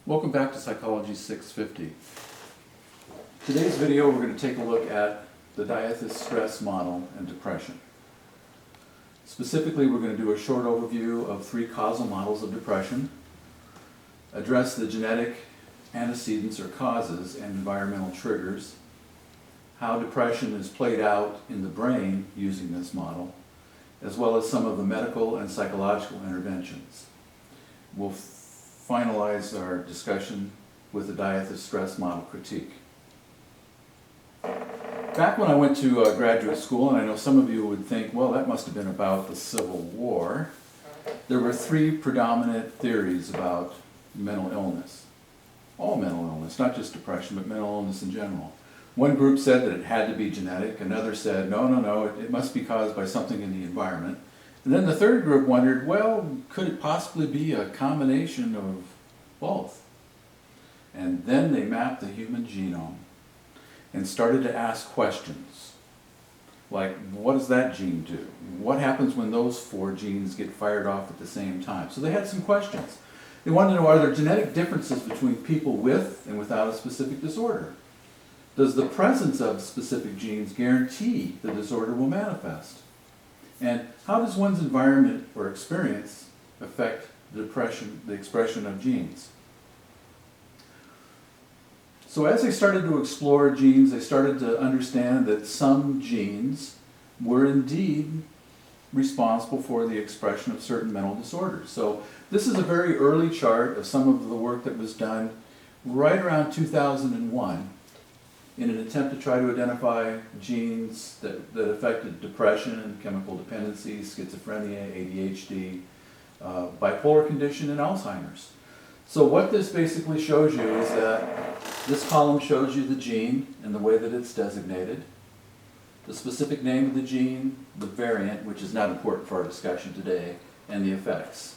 Welcome back to Psychology 650. Today's video we're going to take a look at the Diathesis-Stress model and depression. Specifically, we're going to do a short overview of 3 causal models of depression, address the genetic antecedents or causes and environmental triggers, how depression is played out in the brain using this model, as well as some of the medical and psychological interventions. We'll finalize our discussion with the Diathesis-Stress model critique. Back when I went to graduate school, and I know some of you would think, well, that must have been about the Civil War, there were 3 predominant theories about mental illness. All mental illness, not just depression, but mental illness in general. One group said that it had to be genetic, another said, no, it must be caused by something in the environment. And then the third group wondered, well, could it possibly be a combination of both? And then they mapped the human genome and started to ask questions. Like, what does that gene do? What happens when those 4 genes get fired off at the same time? So they had some questions. They wanted to know, are there genetic differences between people with and without a specific disorder? Does the presence of specific genes guarantee the disorder will manifest? And how does one's environment or experience affect the expression of genes? So as they started to explore genes, they started to understand that some genes were indeed responsible for the expression of certain mental disorders. So this is a very early chart of some of the work that was done right around 2001 in an attempt to try to identify genes that affected depression, chemical dependency, schizophrenia, ADHD, bipolar condition, and Alzheimer's. So what this basically shows you is that this column shows you the gene and the way that it's designated, the specific name of the gene, the variant, which is not important for our discussion today, and the effects.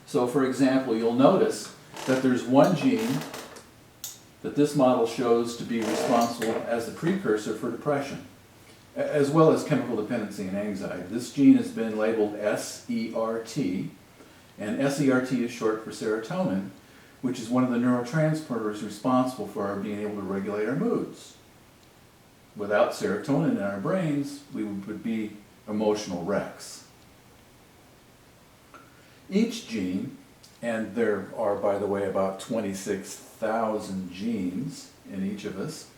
So for example, you'll notice that there's one gene that this model shows to be responsible as the precursor for depression, as well as chemical dependency and anxiety. This gene has been labeled SERT, and SERT is short for serotonin, which is one of the neurotransmitters responsible for our being able to regulate our moods. Without serotonin in our brains, we would be emotional wrecks. Each gene, and there are, by the way, about 26,000 genes in each of us.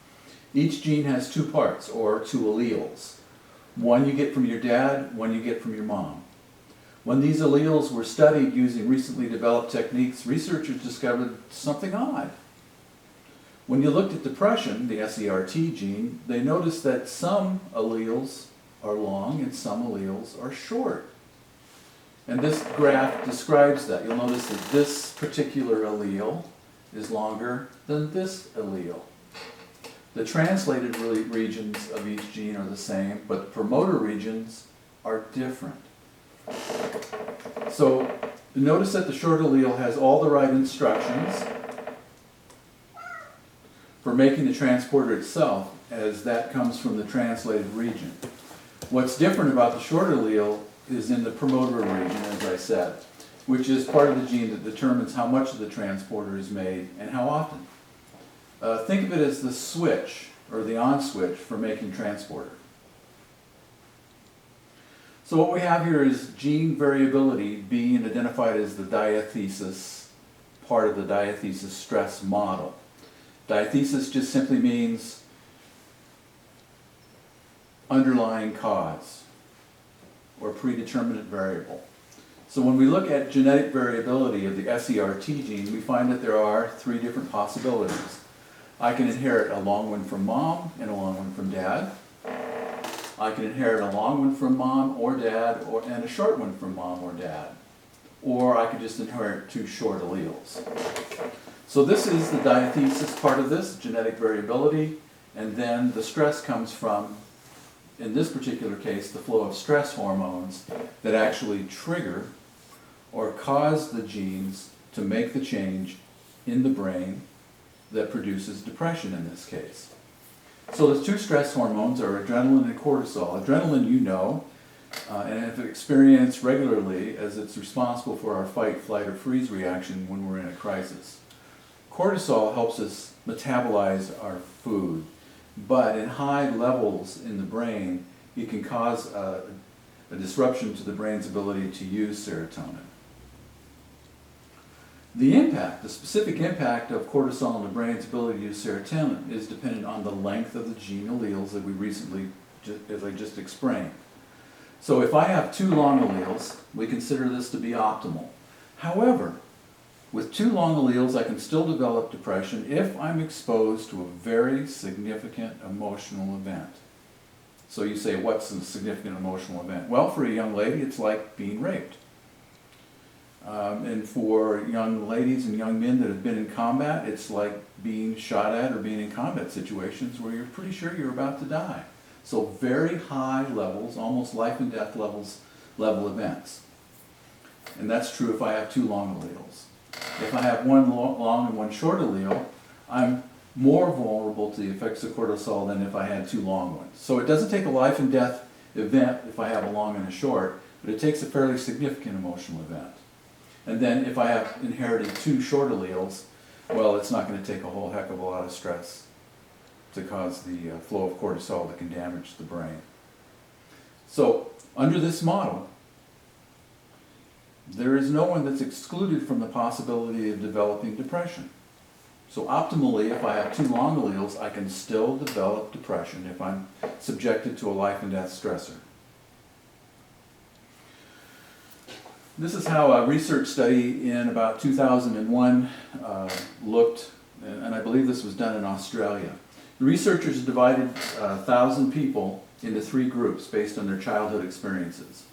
Each gene has 2 parts, or 2 alleles. One you get from your dad, one you get from your mom. When these alleles were studied using recently developed techniques, researchers discovered something odd. When you looked at depression, the SERT gene, they noticed that some alleles are long and some alleles are short. And this graph describes that. You'll notice that this particular allele is longer than this allele. The translated regions of each gene are the same, but the promoter regions are different. So notice that the short allele has all the right instructions for making the transporter itself, as that comes from the translated region. What's different about the short allele is in the promoter region, as I said, which is part of the gene that determines how much of the transporter is made and how often. Think of it as the switch, or the on switch, for making transporter. So what we have here is gene variability being identified as the diathesis, part of the Diathesis-Stress model. Diathesis just simply means underlying cause, or predeterminate variable. So when we look at genetic variability of the SERT gene, we find that there are 3 different possibilities. I can inherit a long one from mom and a long one from dad. I can inherit a long one from mom or dad, and a short one from mom or dad. Or I could just inherit 2 short alleles. So this is the diathesis part of this, genetic variability, and then the stress comes from, in this particular case, the flow of stress hormones that actually trigger or cause the genes to make the change in the brain that produces depression in this case. So the 2 stress hormones are adrenaline and cortisol. Adrenaline, you know, and have experienced regularly, as it's responsible for our fight, flight, or freeze reaction when we're in a crisis. cortisol helps us metabolize our food, but in high levels in the brain, it can cause a disruption to the brain's ability to use serotonin. The specific impact of cortisol on the brain's ability to use serotonin is dependent on the length of the gene alleles that we recently, as I just explained. So if I have 2 long alleles, we consider this to be optimal. However, with 2 long alleles, I can still develop depression if I'm exposed to a very significant emotional event. So you say, what's a significant emotional event? Well, for a young lady, it's like being raped. And for young ladies and young men that have been in combat, it's like being shot at or being in combat situations where you're pretty sure you're about to die. So very high levels, almost life and death level events. And that's true if I have 2 long alleles. If I have 1 long and 1 short allele, I'm more vulnerable to the effects of cortisol than if I had 2 long ones. So it doesn't take a life and death event if I have a long and a short, but it takes a fairly significant emotional event. And then if I have inherited 2 short alleles, well, it's not going to take a whole heck of a lot of stress to cause the flow of cortisol that can damage the brain. So under this model, there is no one that's excluded from the possibility of developing depression. So optimally, if I have 2 long alleles, I can still develop depression if I'm subjected to a life and death stressor. This is how a research study in about 2001 looked, and I believe this was done in Australia. The researchers divided 1,000 people into 3 groups based on their childhood experiences.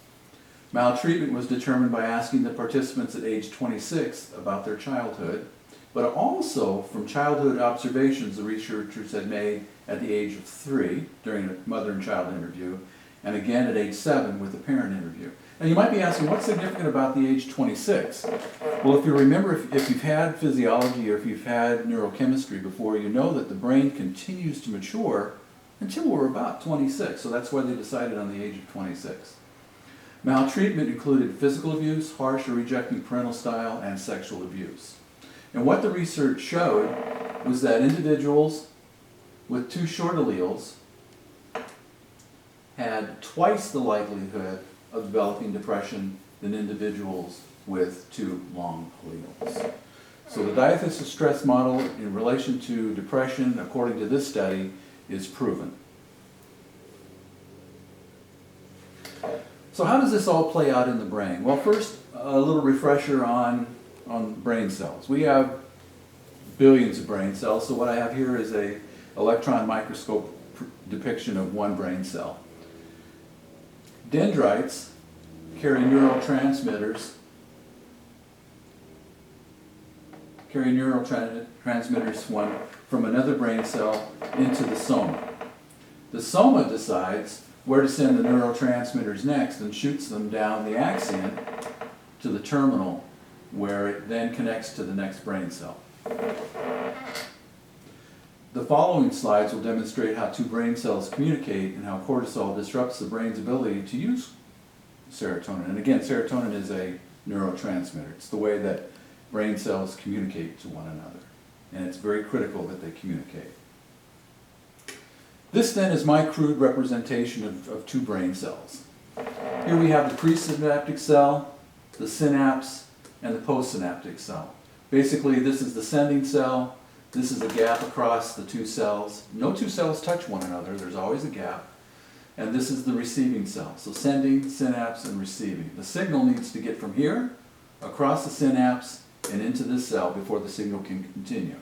Maltreatment was determined by asking the participants at age 26 about their childhood, but also from childhood observations the researchers had made at the age of 3 during a mother and child interview, and again at age 7 with a parent interview. Now you might be asking, what's significant about the age 26? Well, if you remember, if you've had physiology or if you've had neurochemistry before, you know that the brain continues to mature until we're about 26. So that's why they decided on the age of 26. Maltreatment included physical abuse, harsh or rejecting parental style, and sexual abuse. And what the research showed was that individuals with 2 short alleles had twice the likelihood of developing depression than individuals with 2 long alleles. So the Diathesis-Stress model in relation to depression, according to this study, is proven. So how does this all play out in the brain? Well, first, a little refresher on brain cells. We have billions of brain cells, so what I have here is an electron microscope depiction of 1 brain cell. Dendrites carry neurotransmitters from another brain cell into the soma. The soma decides where to send the neurotransmitters next and shoots them down the axon to the terminal, where it then connects to the next brain cell. The following slides will demonstrate how 2 brain cells communicate and how cortisol disrupts the brain's ability to use serotonin. And again, serotonin is a neurotransmitter. It's the way that brain cells communicate to one another. And it's very critical that they communicate. This then is my crude representation of 2 brain cells. Here we have the presynaptic cell, the synapse, and the postsynaptic cell. Basically, this is the sending cell. This is a gap across the 2 cells. No 2 cells touch one another. There's always a gap. And this is the receiving cell. So sending, synapse, and receiving. The signal needs to get from here, across the synapse, and into this cell before the signal can continue.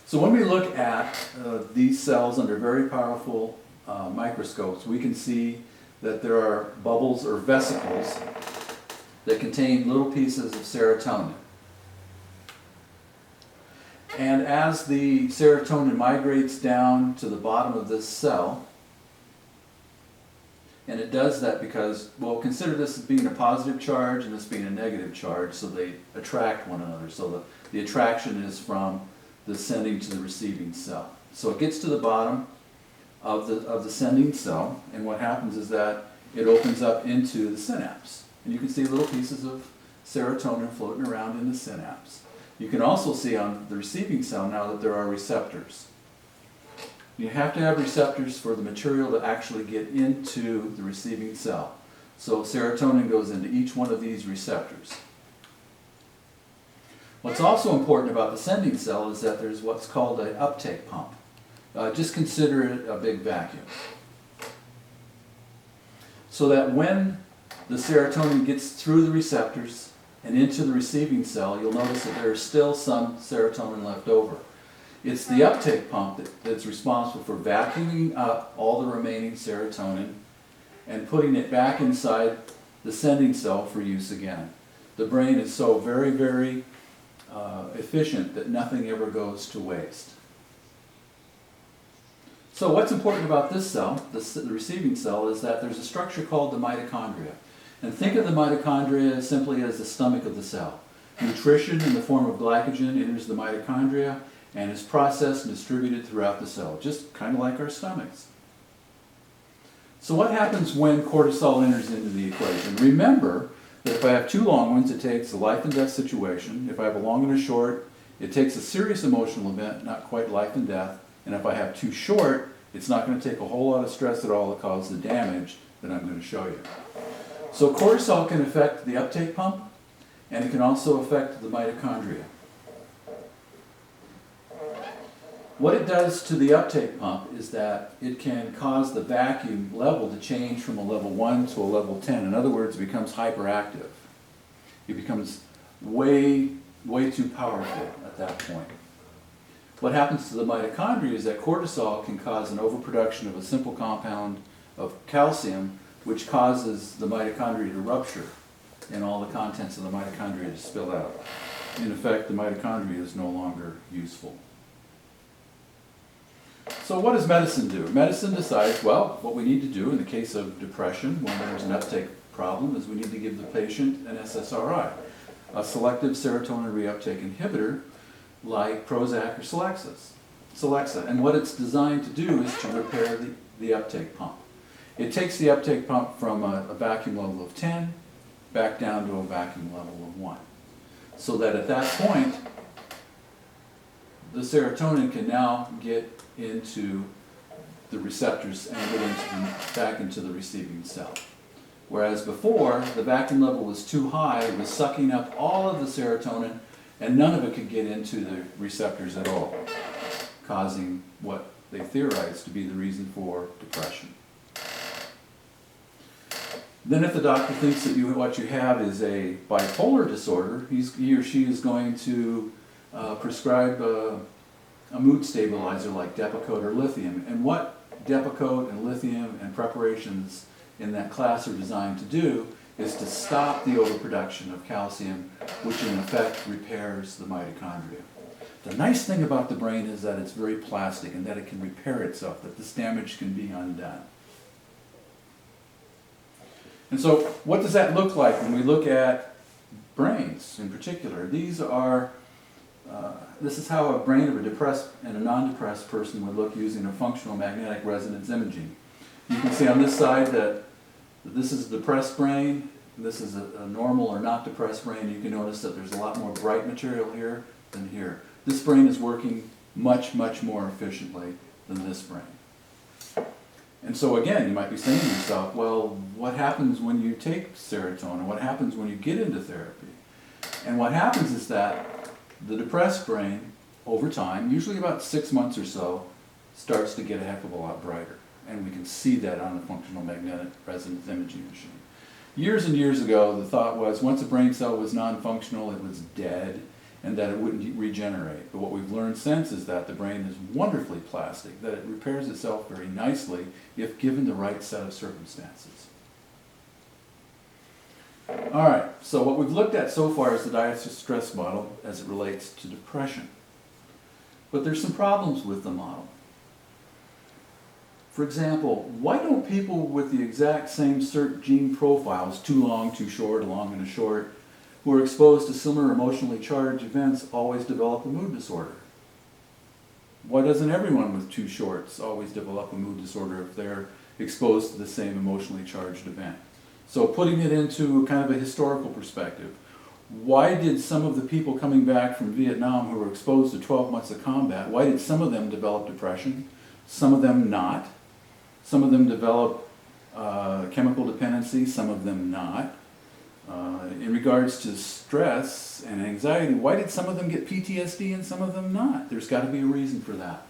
So when we look at these cells under very powerful microscopes, we can see that there are bubbles or vesicles that contain little pieces of serotonin. And as the serotonin migrates down to the bottom of this cell, and it does that because, well, consider this as being a positive charge and this being a negative charge, so they attract one another. So the attraction is from the sending to the receiving cell. So it gets to the bottom of the sending cell, and what happens is that it opens up into the synapse. And you can see little pieces of serotonin floating around in the synapse. You can also see on the receiving cell now that there are receptors. You have to have receptors for the material to actually get into the receiving cell. So serotonin goes into each one of these receptors. What's also important about the sending cell is that there's what's called an uptake pump. Just consider it a big vacuum. So that when the serotonin gets through the receptors and into the receiving cell, you'll notice that there's still some serotonin left over. It's the uptake pump that's responsible for vacuuming up all the remaining serotonin and putting it back inside the sending cell for use again. The brain is so very, very efficient that nothing ever goes to waste. So what's important about this cell, the receiving cell, is that there's a structure called the mitochondria. And think of the mitochondria simply as the stomach of the cell. Nutrition in the form of glycogen enters the mitochondria and is processed and distributed throughout the cell, just kind of like our stomachs. So what happens when cortisol enters into the equation? Remember that if I have two long ones, it takes a life and death situation. If I have a long and a short, it takes a serious emotional event, not quite life and death. And if I have too short, it's not going to take a whole lot of stress at all to cause the damage that I'm going to show you. So cortisol can affect the uptake pump, and it can also affect the mitochondria. What it does to the uptake pump is that it can cause the vacuum level to change from a level 1 to a level 10. In other words, it becomes hyperactive. It becomes way too powerful at that point. What happens to the mitochondria is that cortisol can cause an overproduction of a simple compound of calcium, which causes the mitochondria to rupture and all the contents of the mitochondria to spill out. In effect, the mitochondria is no longer useful. So what does medicine do? Medicine decides, well, what we need to do in the case of depression, when there's an uptake problem, is we need to give the patient an SSRI, a selective serotonin reuptake inhibitor, like Prozac or Celexa. And what it's designed to do is to repair the uptake pump. It takes the uptake pump from a vacuum level of 10 back down to a vacuum level of 1. So that at that point, the serotonin can now get into the receptors and get back into the receiving cell. Whereas before, the vacuum level was too high, it was sucking up all of the serotonin, and none of it could get into the receptors at all, causing what they theorize to be the reason for depression. Then if the doctor thinks that what you have is a bipolar disorder, he or she is going to prescribe a mood stabilizer like Depakote or lithium. And what Depakote and lithium and preparations in that class are designed to do is to stop the overproduction of calcium, which in effect repairs the mitochondria. The nice thing about the brain is that it's very plastic and that it can repair itself, that this damage can be undone. And so what does that look like when we look at brains in particular? This is how a brain of a depressed and a non-depressed person would look using a functional magnetic resonance imaging. You can see on this side that this is a depressed brain, this is a normal or not depressed brain. You can notice that there's a lot more bright material here than here. This brain is working much more efficiently than this brain. And so again, you might be saying to yourself, well, what happens when you take serotonin? What happens when you get into therapy? And what happens is that the depressed brain, over time, usually about 6 months or so, starts to get a heck of a lot brighter. And we can see that on the functional magnetic resonance imaging machine. Years and years ago, the thought was once a brain cell was non-functional, it was dead, and that it wouldn't regenerate. But what we've learned since is that the brain is wonderfully plastic, that it repairs itself very nicely if given the right set of circumstances. All right, so what we've looked at so far is the Diathesis-Stress model as it relates to depression. But there's some problems with the model. For example, why don't people with the exact same CERT gene profiles, too long, too short, a long and a short, who are exposed to similar emotionally charged events always develop a mood disorder? Why doesn't everyone with too shorts always develop a mood disorder if they're exposed to the same emotionally charged event? So putting it into kind of a historical perspective, why did some of the people coming back from Vietnam who were exposed to 12 months of combat, why did some of them develop depression, some of them not? Some of them develop chemical dependency, some of them not. In regards to stress and anxiety, why did some of them get PTSD and some of them not? There's got to be a reason for that.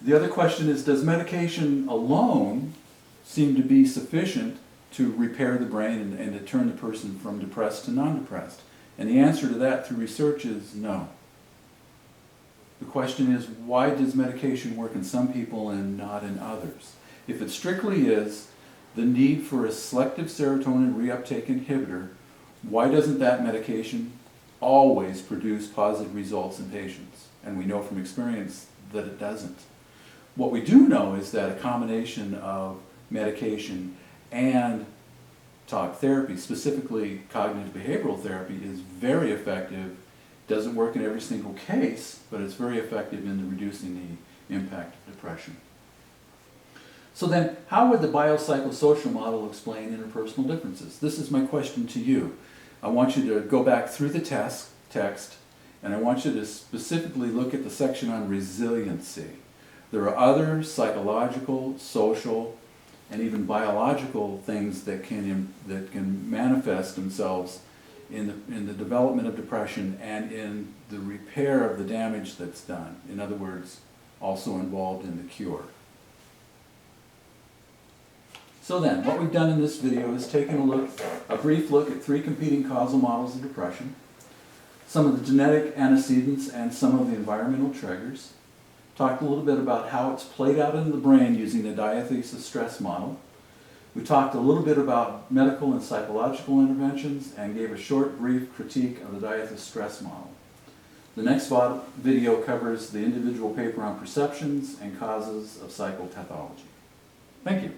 The other question is, does medication alone seem to be sufficient to repair the brain and to turn the person from depressed to non-depressed? And the answer to that through research is no. The question is, why does medication work in some people and not in others? If it strictly is the need for a selective serotonin reuptake inhibitor, why doesn't that medication always produce positive results in patients? And we know from experience that it doesn't. What we do know is that a combination of medication and talk therapy, specifically cognitive behavioral therapy, is very effective. Doesn't work in every single case, but it's very effective in reducing the impact of depression. So then, how would the biopsychosocial model explain interpersonal differences? This is my question to you. I want you to go back through the text, and I want you to specifically look at the section on resiliency. There are other psychological, social, and even biological things that can manifest themselves in the development of depression and in the repair of the damage that's done. In other words, also involved in the cure. So then, what we've done in this video is taken a brief look at 3 competing causal models of depression, some of the genetic antecedents and some of the environmental triggers, talked a little bit about how it's played out in the brain using the Diathesis-Stress model. We talked a little bit about medical and psychological interventions and gave a short, brief critique of the Diathesis-Stress model. The next video covers the individual paper on perceptions and causes of psychopathology. Thank you.